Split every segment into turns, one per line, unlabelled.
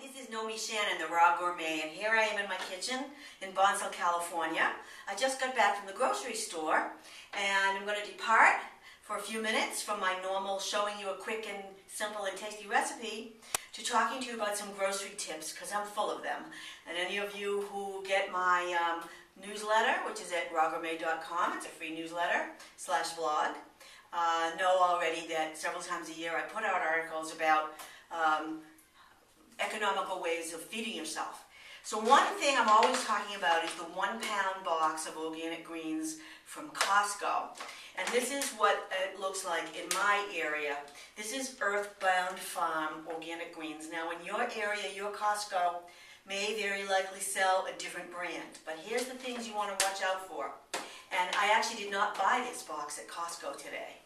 this is Nomi Shannon, the Raw Gourmet, and here I am in my kitchen in Bonsall, California. I just got back from the grocery store, and I'm going to depart for a few minutes from my normal showing you a quick and simple and tasty recipe to talking to you about some grocery tips, because I'm full of them. And any of you who get my newsletter, which is at rawgourmet.com, it's a free newsletter / blog, know already that several times a year I put out articles about economical ways of feeding yourself. So one thing I'm always talking about is the 1 pound box of organic greens from Costco. And this is what it looks like in my area. This is Earthbound Farm organic greens. Now in your area, your Costco may very likely sell a different brand. But here's the things you want to watch out for. And I actually did not buy this box at Costco today.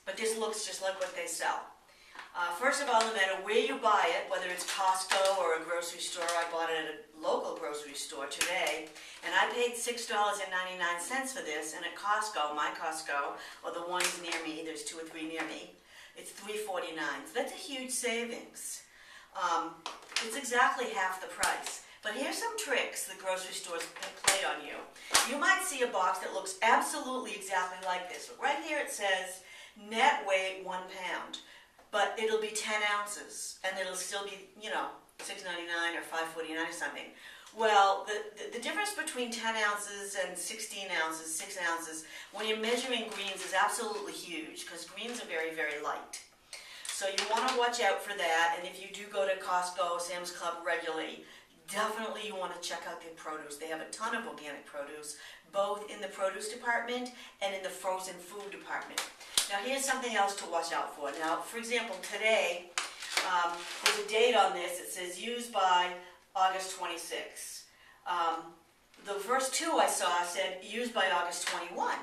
But this looks just like what they sell. First of all, no matter where you buy it, whether it's Costco or a grocery store, I bought it at a local grocery store today, and I paid $6.99 for this, and at Costco, my Costco, or the ones near me, there's 2 or 3 near me, it's $3.49. So that's a huge savings. It's exactly half the price. But here's some tricks that grocery stores play on you. You might see a box that looks absolutely exactly like this. But right here it says net weight 1 pound. But it'll be 10 ounces, and it'll still be, $6.99 or $5.49 or something. Well, the difference between 10 ounces and 16 ounces, 6 ounces, when you're measuring greens is absolutely huge, because greens are very, very light. So you want to watch out for that, and if you do go to Costco, Sam's Club regularly, definitely you want to check out their produce. They have a ton of organic produce, both in the produce department and in the frozen food department. Now here's something else to watch out for. Now, for example, today, there's a date on this. It says used by August 26. The first 2 I saw said used by August 21.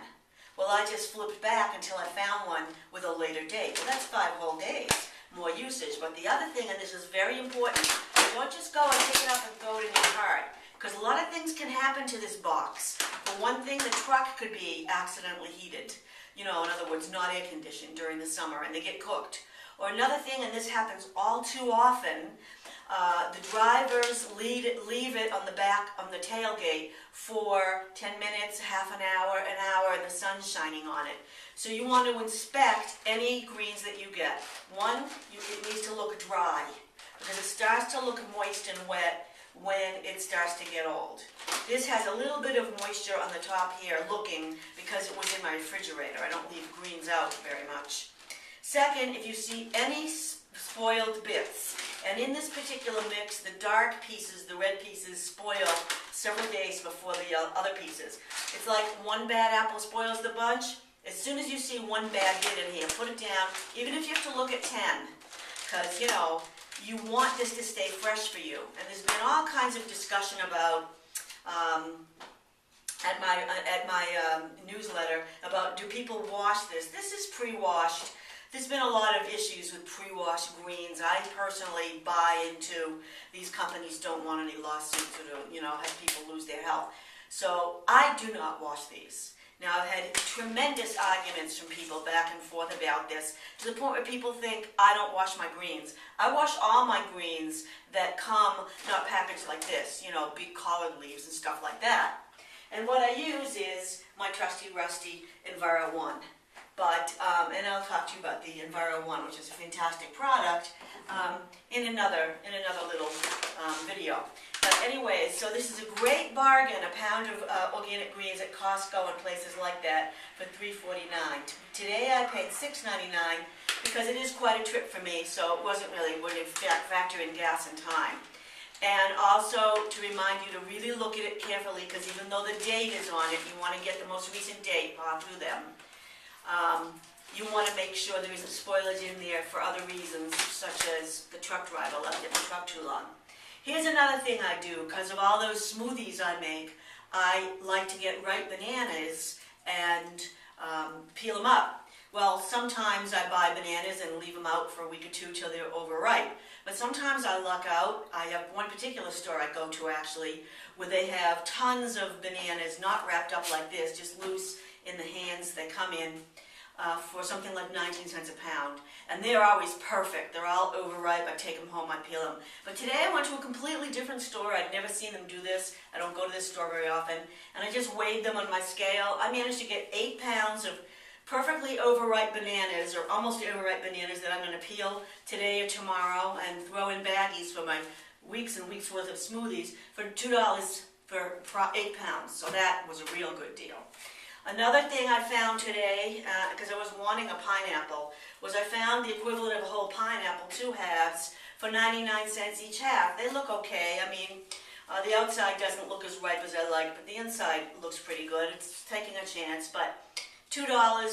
Well, I just flipped back until I found one with a later date. Well, that's 5 whole days more usage. But the other thing, and this is very important, don't just go and pick it up and throw it in your cart, because a lot of things can happen to this box. For one thing, the truck could be accidentally heated. In other words, not air conditioned during the summer, and they get cooked. Or another thing, and this happens all too often, the drivers leave it on the back, on the tailgate for 10 minutes, half an hour, and the sun's shining on it. So you want to inspect any greens that you get. One, it needs to look dry, because it starts to look moist and wet when it starts to get old. This has a little bit of moisture on the top here looking, because it was in my refrigerator. I don't leave greens out very much. Second, if you see any spoiled bits, and in this particular mix, the dark pieces, the red pieces, spoil several days before the other pieces. It's like one bad apple spoils the bunch. As soon as you see one bad bit in here, put it down, even if you have to look at 10, because, you want this to stay fresh for you. And there's been all kinds of discussion about, at my newsletter, about do people wash this? This is pre-washed. There's been a lot of issues with pre-washed greens. I personally buy into these companies don't want any lawsuits or to, have people lose their health. So I do not wash these. Now, I've had tremendous arguments from people back and forth about this, to the point where people think I don't wash my greens. I wash all my greens that come not packaged like this, big collard leaves and stuff like that. And what I use is my trusty rusty Enviro 1. But, and I'll talk to you about the Enviro 1, which is a fantastic product, in another little video. But anyways, so this is a great bargain, a pound of organic greens at Costco and places like that for $3.49. Today I paid $6.99 because it is quite a trip for me, so it wouldn't factor in gas and time. And also to remind you to really look at it carefully, because even though the date is on it, you want to get the most recent date, paw through them. You want to make sure there isn't spoilage in there for other reasons, such as the truck driver left it in the truck too long. Here's another thing I do, because of all those smoothies I make, I like to get ripe bananas and peel them up. Well, sometimes I buy bananas and leave them out for a week or 2 till they're overripe. But sometimes I luck out. I have one particular store I go to, actually, where they have tons of bananas, not wrapped up like this, just loose in the hands they come in. for something like 19 cents a pound. And they're always perfect. They're all overripe. I take them home, I peel them. But today I went to a completely different store. I'd never seen them do this. I don't go to this store very often. And I just weighed them on my scale. I managed to get 8 pounds of perfectly overripe bananas, or almost overripe bananas, that I'm going to peel today or tomorrow and throw in baggies for my weeks and weeks worth of smoothies for $2 for 8 pounds. So that was a real good deal. Another thing I found today, because I was wanting a pineapple, was I found the equivalent of a whole pineapple, 2 halves, for 99 cents each half. They look okay. I mean, the outside doesn't look as ripe as I like, but the inside looks pretty good. It's taking a chance, but $2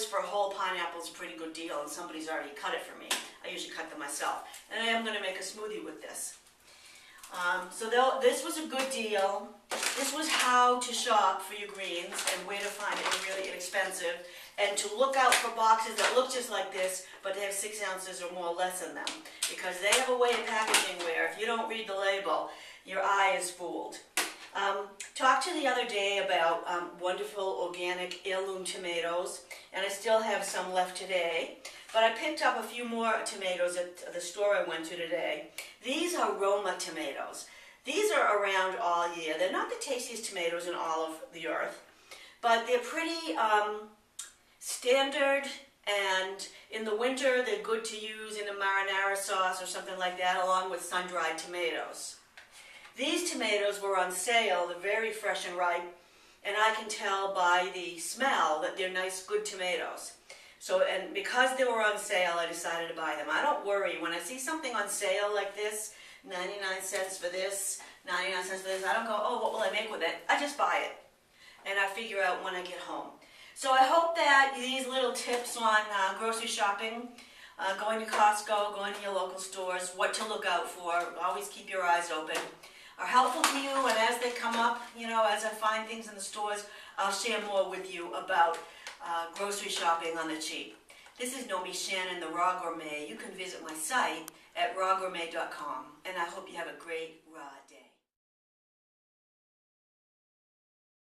for a whole pineapple is a pretty good deal, and somebody's already cut it for me. I usually cut them myself. And I am going to make a smoothie with this. So this was a good deal. This was how to shop for your greens and where to find it really inexpensive, and to look out for boxes that look just like this, but they have 6 ounces or more less in them, because they have a way of packaging where if you don't read the label, your eye is fooled. Talked to the other day about wonderful organic heirloom tomatoes, and I still have some left today. But I picked up a few more tomatoes at the store I went to today. These are Roma tomatoes. These are around all year. They're not the tastiest tomatoes in all of the earth, but they're pretty standard, and in the winter they're good to use in a marinara sauce or something like that, along with sun-dried tomatoes. These tomatoes were on sale. They're very fresh and ripe, and I can tell by the smell that they're nice, good tomatoes. So, and because they were on sale, I decided to buy them. I don't worry. When I see something on sale like this, 99 cents for this, 99 cents for this, I don't go, oh, what will I make with it? I just buy it, and I figure out when I get home. So I hope that these little tips on grocery shopping, going to Costco, going to your local stores, what to look out for, always keep your eyes open, are helpful to you. And as they come up, you know, as I find things in the stores, I'll share more with you about grocery shopping on the cheap. This is Nomi, Shannon, the Raw Gourmet. You can visit my site at rawgourmet.com, and I hope you have a great raw day.